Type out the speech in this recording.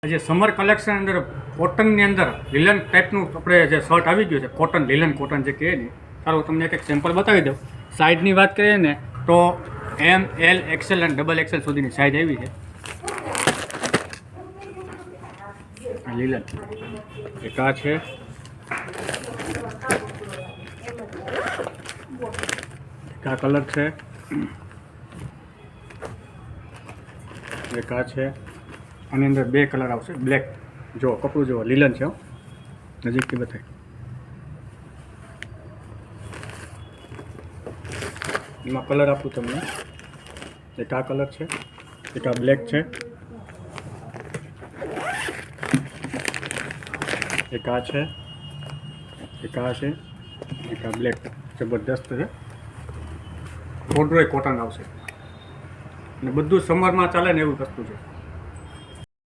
જે summer collection અંદર કોટનની અંદર લીલન ટાઈપનું આપણે જે શર્ટ આવી ગયું છે કોટન લીલન કોટન જે કહે ને ચાલો તમને એક સેમ્પલ બતાવી દઉં. સાઇઝની વાત કરીએ ને તો એમ એલ એક્સેલ અને ડબલ એક્સેલ સુધીની સાઇઝ આવી છે. લીલન એક આ છે, એક આ કલર છે, એક આ છે. આની અંદર બે કલર આવશે, બ્લેક જો કપડું જો લીલન છે, નજીકથી બતાય. એમાં કલર આપું તમને, એક આ કલર છે, એક આ બ્લેક છે, એક આ છે, એક આ છે, એક આ બ્લેક જબરદસ્ત છે. કોડ્રોય કોટન આવશે અને બધું સમરમાં ચાલે ને એવું વસ્તુ છે.